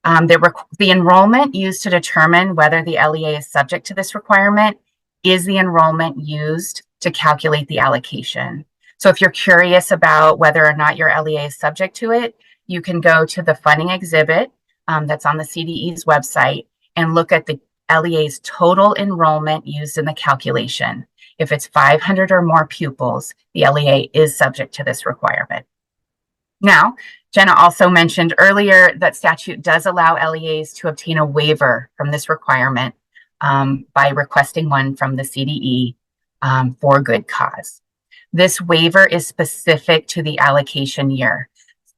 The enrollment used to determine whether the LEA is subject to this requirement is the enrollment used to calculate the allocation. So if you're curious about whether or not your LEA is subject to it, you can go to the funding exhibit that's on the CDE's website and look at the LEA's total enrollment used in the calculation. If it's 500 or more pupils, the LEA is subject to this requirement. Now, Jenna also mentioned earlier that statute does allow LEAs to obtain a waiver from this requirement by requesting one from the CDE for good cause. This waiver is specific to the allocation year,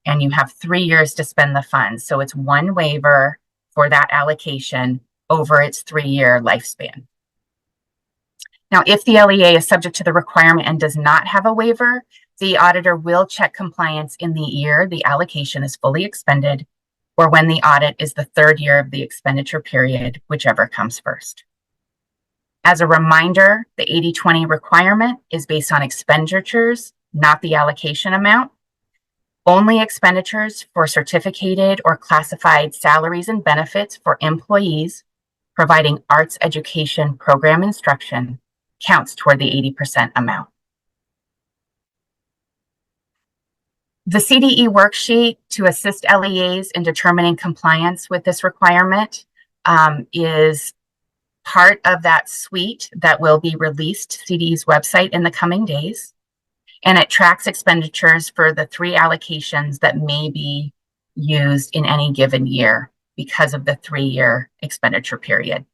and you have 3 years to spend the funds. So it's one waiver for that allocation over its 3-year lifespan. Now, if the LEA is subject to the requirement and does not have a waiver, the auditor will check compliance in the year the allocation is fully expended or when the audit is the 3rd year of the expenditure period, whichever comes first. As a reminder, the 80-20 requirement is based on expenditures, not the allocation amount. Only expenditures for certificated or classified salaries and benefits for employees providing arts education program instruction counts toward the 80% amount. The CDE worksheet to assist LEAs in determining compliance with this requirement is part of that suite that will be released to CDE's website in the coming days. And it tracks expenditures for the 3 allocations that may be used in any given year because of the 3-year expenditure period.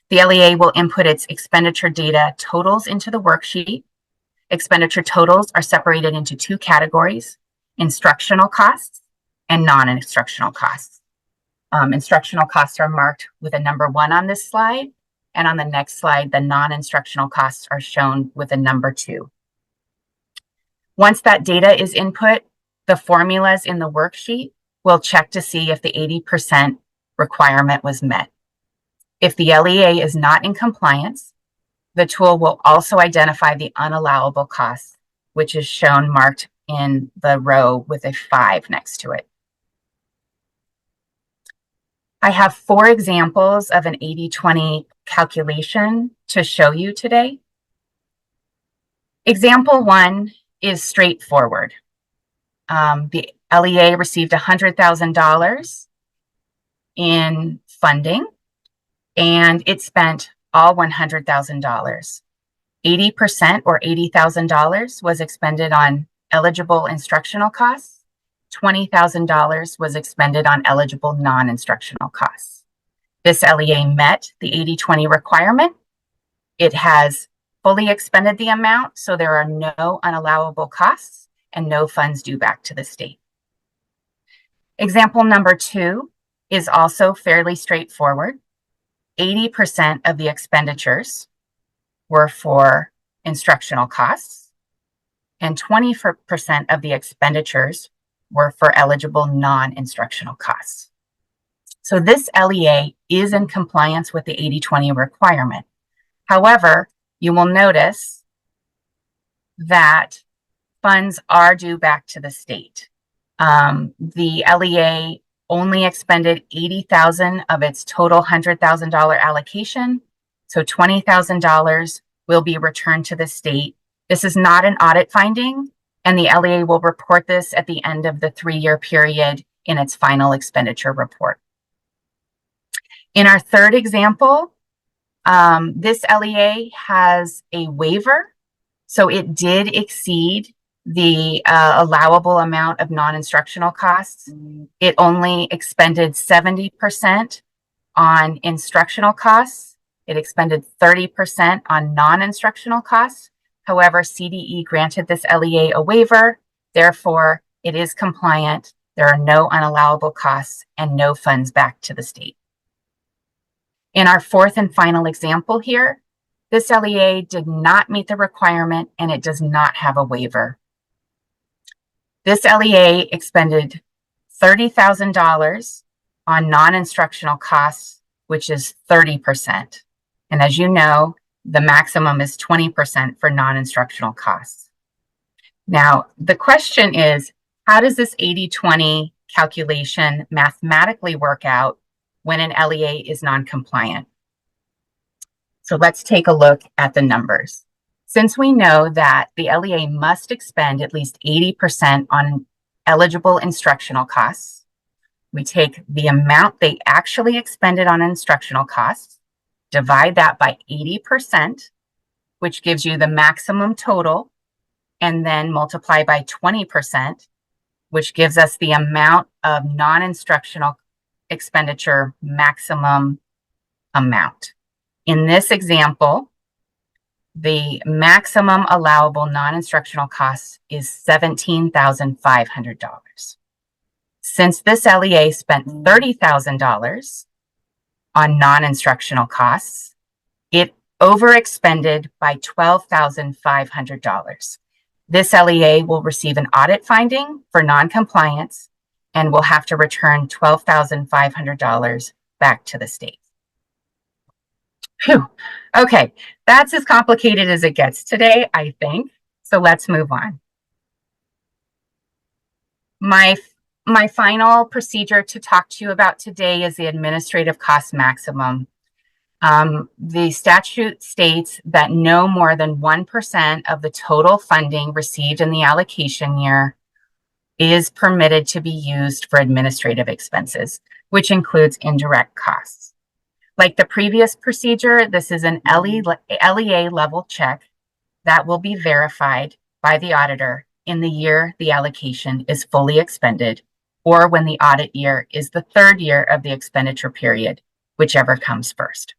The LEA will input its expenditure data totals into the worksheet. Expenditure totals are separated into 2 categories: instructional costs and non-instructional costs. Instructional costs are marked with a number 1 on this slide, and on the next slide, the non-instructional costs are shown with a number 2. Once that data is input, the formulas in the worksheet will check to see if the 80% requirement was met. If the LEA is not in compliance, the tool will also identify the unallowable costs, which is shown marked in the row with a 5 next to it. I have 4 examples of an 80-20 calculation to show you today. Example 1 is straightforward. The LEA received $100,000 in funding, and it spent all $100,000. 80% or $80,000 was expended on eligible instructional costs. $20,000 was expended on eligible non-instructional costs. This LEA met the 80-20 requirement. It has fully expended the amount, so there are no unallowable costs and no funds due back to the state. Example number 2 is also fairly straightforward. 80% of the expenditures were for instructional costs, and 20% of the expenditures were for eligible non-instructional costs. So this LEA is in compliance with the 80-20 requirement. However, you will notice that funds are due back to the state. The LEA only expended $80,000 of its total $100,000 allocation. So $20,000 will be returned to the state. This is not an audit finding, and the LEA will report this at the end of the 3-year period in its final expenditure report. In our 3rd example, this LEA has a waiver, so it did exceed the allowable amount of non-instructional costs. It only expended 70% on instructional costs. It expended 30% on non-instructional costs. However, CDE granted this LEA a waiver. Therefore, it is compliant. There are no unallowable costs and no funds back to the state. In our 4th and final example here, this LEA did not meet the requirement and it does not have a waiver. This LEA expended $30,000 on non-instructional costs, which is 30%. And as you know, the maximum is 20% for non-instructional costs. Now, the question is, how does this 80-20 calculation mathematically work out when an LEA is non-compliant? So let's take a look at the numbers. Since we know that the LEA must expend at least 80% on eligible instructional costs, we take the amount they actually expended on instructional costs, divide that by 80%, which gives you the maximum total, and then multiply by 20%, which gives us the amount of non-instructional expenditure maximum amount. In this example, the maximum allowable non-instructional costs is $17,500. Since this LEA spent $30,000 on non-instructional costs, it overexpended by $12,500. This LEA will receive an audit finding for non-compliance and will have to return $12,500 back to the state. Phew. Okay, that's as complicated as it gets today, I think. So let's move on. My final procedure to talk to you about today is the administrative cost maximum. The statute states that no more than 1% of the total funding received in the allocation year is permitted to be used for administrative expenses, which includes indirect costs. Like the previous procedure, this is an LEA level check that will be verified by the auditor in the year the allocation is fully expended, or when the audit year is the third year of the expenditure period, whichever comes first.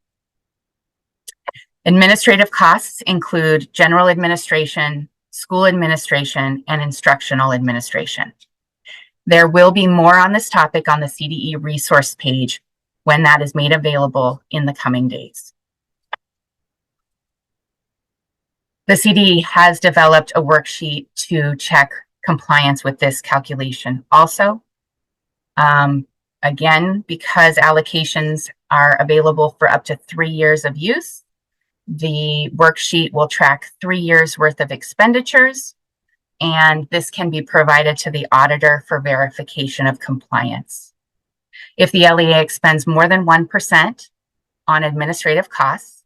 Administrative costs include general administration, school administration, and instructional administration. There will be more on this topic on the CDE resource page when that is made available in the coming days. The CDE has developed a worksheet to check compliance with this calculation also. Again, because allocations are available for up to 3 years of use, the worksheet will track 3 years worth of expenditures, and this can be provided to the auditor for verification of compliance. If the LEA expends more than 1% on administrative costs,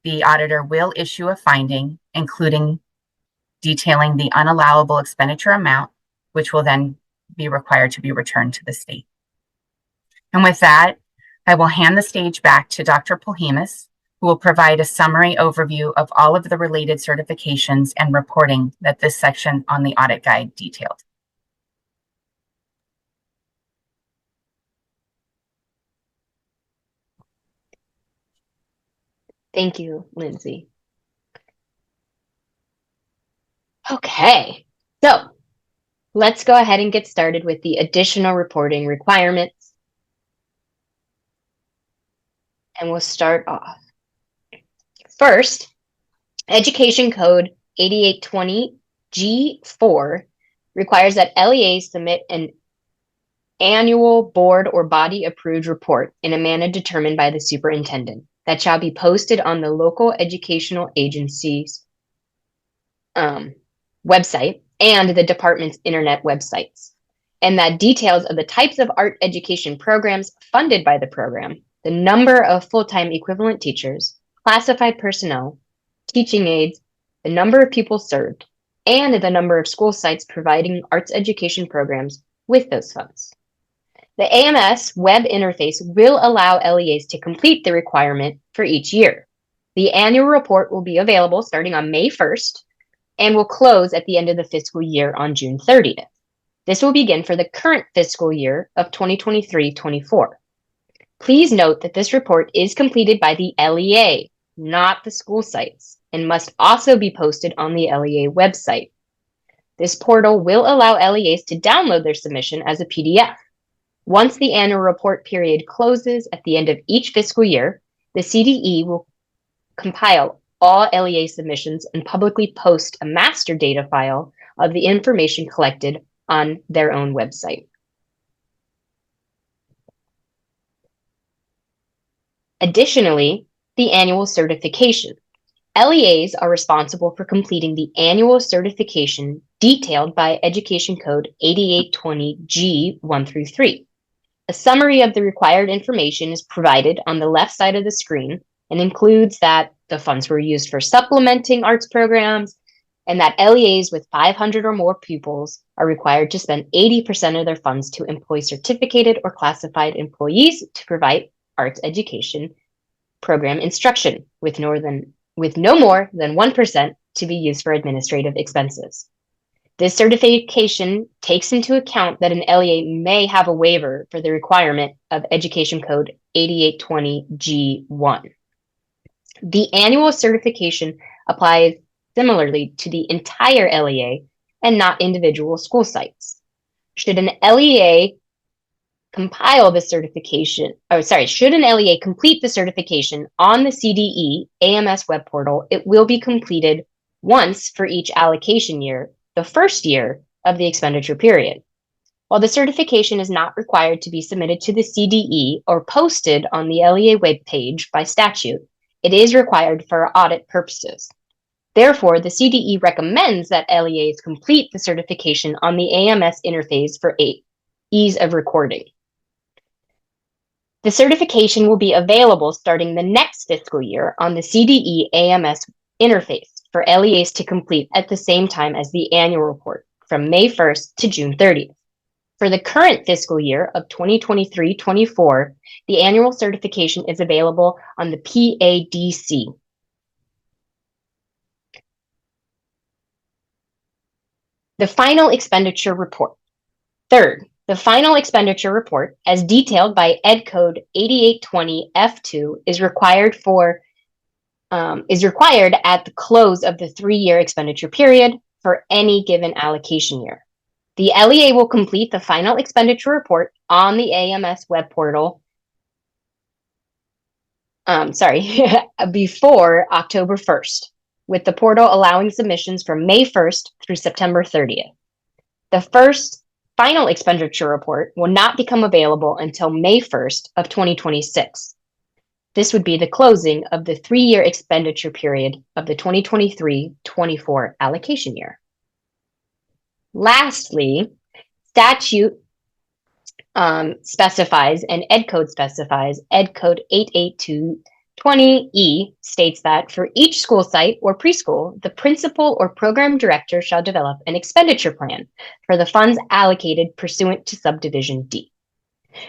the auditor will issue a finding, including detailing the unallowable expenditure amount, which will then be required to be returned to the state. And with that, I will hand the stage back to Dr. Polhemus, who will provide a summary overview of all of the related certifications and reporting that this section on the audit guide detailed. Thank you, Lindsay. Okay, so let's go ahead and get started with the additional reporting requirements. And we'll start off. First, Education Code 8820 G4 requires that LEAs submit an annual board or body approved report in a manner determined by the superintendent that shall be posted on the local educational agency's website and the department's internet websites, and that details of the types of art education programs funded by the program, the number of full-time equivalent teachers, classified personnel, teaching aides, the number of pupils served, and the number of school sites providing arts education programs with those funds. The AMS web interface will allow LEAs to complete the requirement for each year. The annual report will be available starting on May 1st and will close at the end of the fiscal year on June 30th. This will begin for the current fiscal year of 2023-24. Please note that this report is completed by the LEA, not the school sites, and must also be posted on the LEA website. This portal will allow LEAs to download their submission as a PDF. Once the annual report period closes at the end of each fiscal year, the CDE will compile all LEA submissions and publicly post a master data file of the information collected on their own website. Additionally, the annual certification. LEAs are responsible for completing the annual certification detailed by Education Code 8820 G1 through 3. A summary of the required information is provided on the left side of the screen and includes that the funds were used for supplementing arts programs, and that LEAs with 500 or more pupils are required to spend 80% of their funds to employ certificated or classified employees to provide arts education program instruction, with no more than 1% to be used for administrative expenses. This certification takes into account that an LEA may have a waiver for the requirement of Education Code 8820 G1. The annual certification applies similarly to the entire LEA and not individual school sites. Should an LEA compile the certification, should an LEA complete the certification on the CDE AMS web portal, it will be completed once for each allocation year, the first year of the expenditure period. While the certification is not required to be submitted to the CDE or posted on the LEA webpage by statute, it is required for audit purposes. Therefore, the CDE recommends that LEAs complete the certification on the AMS interface for ease of recording. The certification will be available starting the next fiscal year on the CDE AMS interface for LEAs to complete at the same time as the annual report from May 1st to June 30th. For the current fiscal year of 2023-24, the annual certification is available on the PADC. The final expenditure report. Third, the final expenditure report, as detailed by Ed Code 8820 F2, is required at the close of the 3-year expenditure period for any given allocation year. The LEA will complete the final expenditure report on the AMS web portal before October 1st, with the portal allowing submissions from May 1st through September 30th. The first final expenditure report will not become available until May 1st of 2026. This would be the closing of the 3-year expenditure period of the 2023-24 allocation year. Lastly, statute specifies and Ed Code specifies, Ed Code 88220E states that for each school site or preschool, the principal or program director shall develop an expenditure plan for the funds allocated pursuant to subdivision D.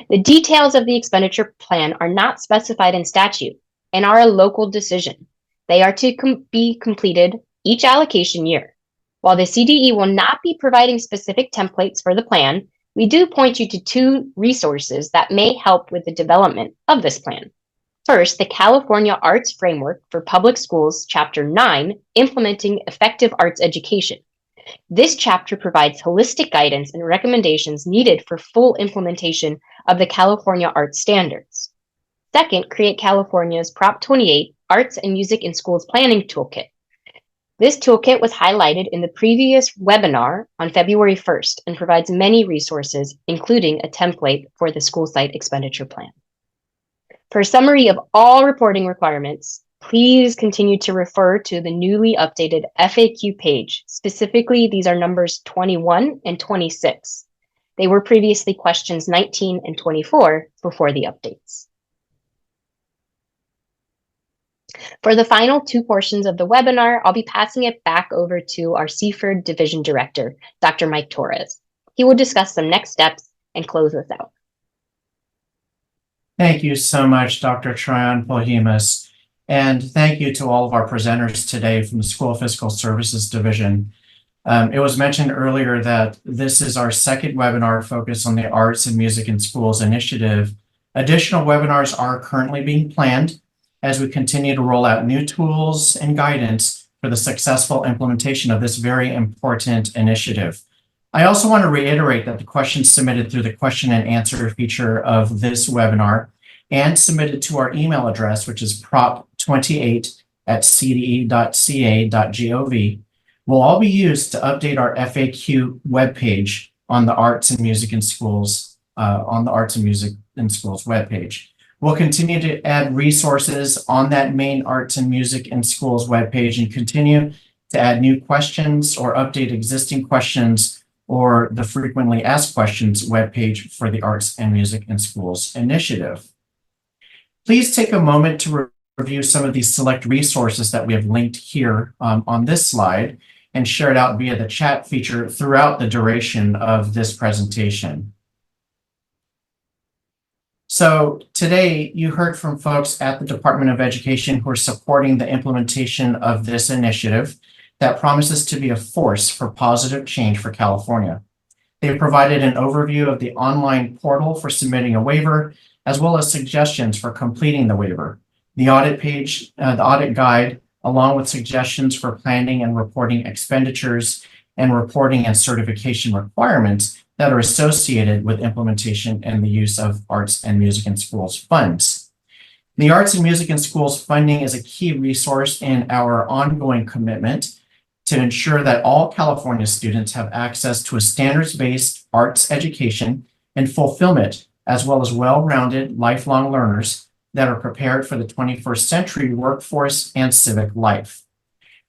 The details of the expenditure plan are not specified in statute and are a local decision. They are to be completed each allocation year. While the CDE will not be providing specific templates for the plan, we do point you to 2 resources that may help with the development of this plan. First, the California Arts Framework for Public Schools, Chapter 9, Implementing Effective Arts Education. This chapter provides holistic guidance and recommendations needed for full implementation of the California Arts Standards. Second, Create California's Prop 28 Arts and Music in Schools Planning Toolkit. This toolkit was highlighted in the previous webinar on February 1st and provides many resources, including a template for the school site expenditure plan. For a summary of all reporting requirements, please continue to refer to the newly updated FAQ page. Specifically, these are numbers 21 and 26. They were previously questions 19 and 24 before the updates. For the final 2 portions of the webinar, I'll be passing it back over to our CFERD Division Director, Dr. Mike Torres. He will discuss some next steps and close us out. Thank you so much, Dr. Tryon Polhemus. And thank you to all of our presenters today from the School Fiscal Services Division. It was mentioned earlier that this is our second webinar focused on the Arts and Music in Schools initiative. Additional webinars are currently being planned as we continue to roll out new tools and guidance for the successful implementation of this very important initiative. I also want to reiterate that the questions submitted through the question and answer feature of this webinar and submitted to our email address, which is prop28@cde.ca.gov, will all be used to update our FAQ webpage on the Arts and Music in Schools, webpage. We'll continue to add resources on that main Arts and Music in Schools webpage and continue to add new questions or update existing questions or the frequently asked questions webpage for the Arts and Music in Schools initiative. Please take a moment to review some of these select resources that we have linked here on this slide and share it out via the chat feature throughout the duration of this presentation. So today you heard from folks at the Department of Education who are supporting the implementation of this initiative that promises to be a force for positive change for California. They provided an overview of the online portal for submitting a waiver, as well as suggestions for completing the waiver, the audit page, the audit guide, along with suggestions for planning and reporting expenditures and reporting and certification requirements that are associated with implementation and the use of Arts and Music in Schools funds. The Arts and Music in Schools funding is a key resource in our ongoing commitment to ensure that all California students have access to a standards-based arts education and fulfillment, as well as well-rounded lifelong learners that are prepared for the 21st century workforce and civic life.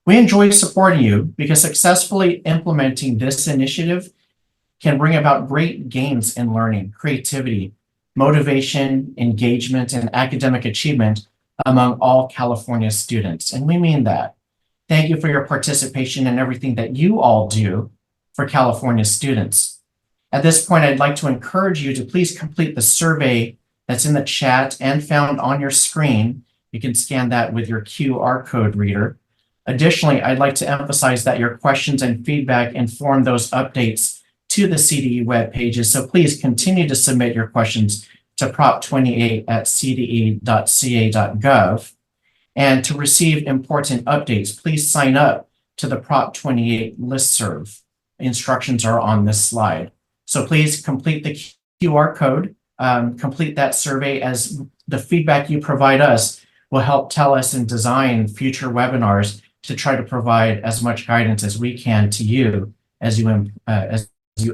We enjoy supporting you because successfully implementing this initiative can bring about great gains in learning, creativity, motivation, engagement, and academic achievement among all California students. And we mean that. Thank you for your participation in everything that you all do for California students. At this point, I'd like to encourage you to please complete the survey that's in the chat and found on your screen. You can scan that with your QR code reader. Additionally, I'd like to emphasize that your questions and feedback inform those updates to the CDE web pages. So please continue to submit your questions to prop28@cde.ca.gov. And to receive important updates, please sign up to the Prop 28 listserv. Instructions are on this slide. So please complete the QR code, complete that survey, as the feedback you provide us will help tell us and design future webinars to try to provide as much guidance as we can to you as you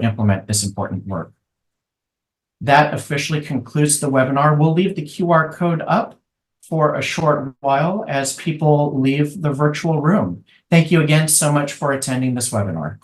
implement this important work. That officially concludes the webinar. We'll leave the QR code up for a short while as people leave the virtual room. Thank you again so much for attending this webinar.